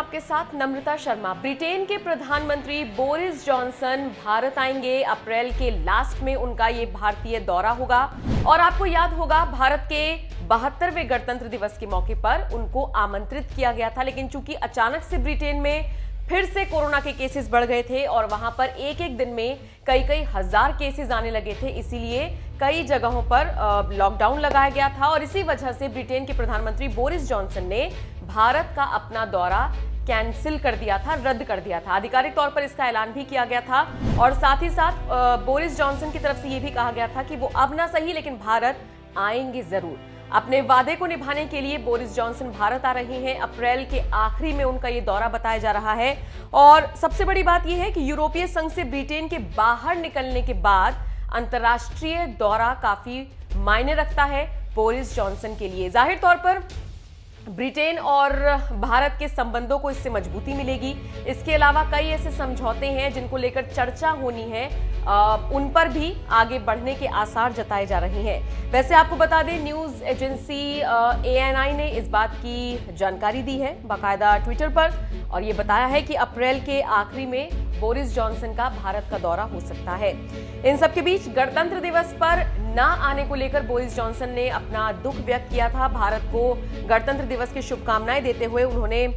आपके साथ नम्रता शर्मा। ब्रिटेन के प्रधानमंत्री बोरिस जॉनसन भारत आएंगे। अप्रैल के लास्ट में उनका ये भारतीय दौरा होगा और आपको याद होगा भारत के 72वें गणतंत्र दिवस के मौके पर उनको आमंत्रित किया गया था, लेकिन चूंकि अचानक से ब्रिटेन में फिर से कोरोना के केसेस बढ़ गए थे और वहां पर एक एक दिन में कई हजार केसेस आने लगे थे, इसीलिए कई जगहों पर लॉकडाउन लगाया गया था और इसी वजह से ब्रिटेन के प्रधानमंत्री बोरिस जॉनसन ने भारत का अपना दौरा कैंसिल कर दिया था, रद्द कर दिया था। आधिकारिक तौर पर इसका ऐलान भी किया गया था और साथ ही साथ बोरिस जॉनसन की तरफ से यह भी कहा गया था कि वो अब ना सही लेकिन भारत आएंगे जरूर। अपने वादे को निभाने के लिए बोरिस जॉनसन भारत आ रहे हैं। अप्रैल के आखिरी में उनका ये दौरा बताया जा रहा है और सबसे बड़ी बात यह है कि यूरोपीय संघ से ब्रिटेन के बाहर निकलने के बाद अंतर्राष्ट्रीय दौरा काफी मायने रखता है बोरिस जॉनसन के लिए। जाहिर तौर पर ब्रिटेन और भारत के संबंधों को इससे मजबूती मिलेगी। इसके अलावा कई ऐसे समझौते हैं जिनको लेकर चर्चा होनी है, उन पर भी आगे बढ़ने के आसार जताए जा रहे हैं। वैसे आपको बता दें, न्यूज एजेंसी ANI ने इस बात की जानकारी दी है बाकायदा ट्विटर पर और ये बताया है कि अप्रैल के आखिरी में बोरिस जॉनसन का भारत का दौरा हो सकता है। इन सबके बीच गणतंत्र दिवस पर ना आने को लेकर बोरिस जॉनसन ने अपना दुख व्यक्त किया था। भारत को गणतंत्र दिवस की शुभकामनाएं देते हुए उन्होंने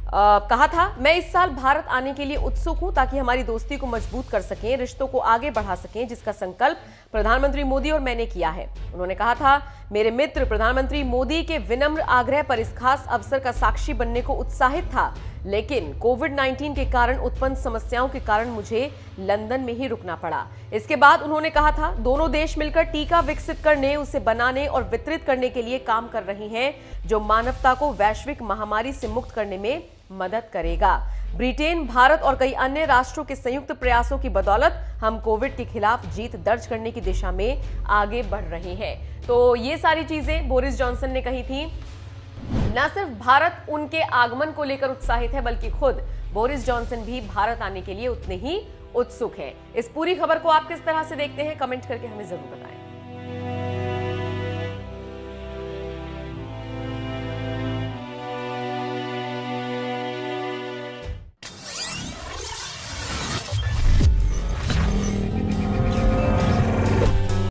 कहा था, मैं इस साल भारत आने के लिए उत्सुक हूं ताकि हमारी दोस्ती को मजबूत कर सकें, रिश्तों को आगे बढ़ा सकें, जिसका संकल्प प्रधानमंत्री मोदी और मैंने किया है। उन्होंने कहा था, मेरे मित्र प्रधानमंत्री मोदी के विनम्र आग्रह पर इस खास अवसर का साक्षी बनने को उत्साहित था, लेकिन कोविड-19 के कारण उत्पन्न समस्याओं के कारण मुझे लंदन में ही रुकना पड़ा। इसके बाद उन्होंने कहा था, दोनों देश मिलकर टीका विकसित करने, उसे बनाने और वितरित करने के लिए काम कर रहे हैं, जो मानवता को वैश्विक महामारी से मुक्त करने में मदद करेगा। ब्रिटेन, भारत और कई अन्य राष्ट्रों के संयुक्त प्रयासों की बदौलत हम कोविड के खिलाफ जीत दर्ज करने की दिशा में आगे बढ़ रहे हैं। तो ये सारी चीजें बोरिस जॉनसन ने कही थी। न सिर्फ भारत उनके आगमन को लेकर उत्साहित है, बल्कि खुद बोरिस जॉनसन भी भारत आने के लिए उतने ही उत्सुक हैं। इस पूरी खबर को आप किस तरह से देखते हैं, कमेंट करके हमें जरूर बताएं।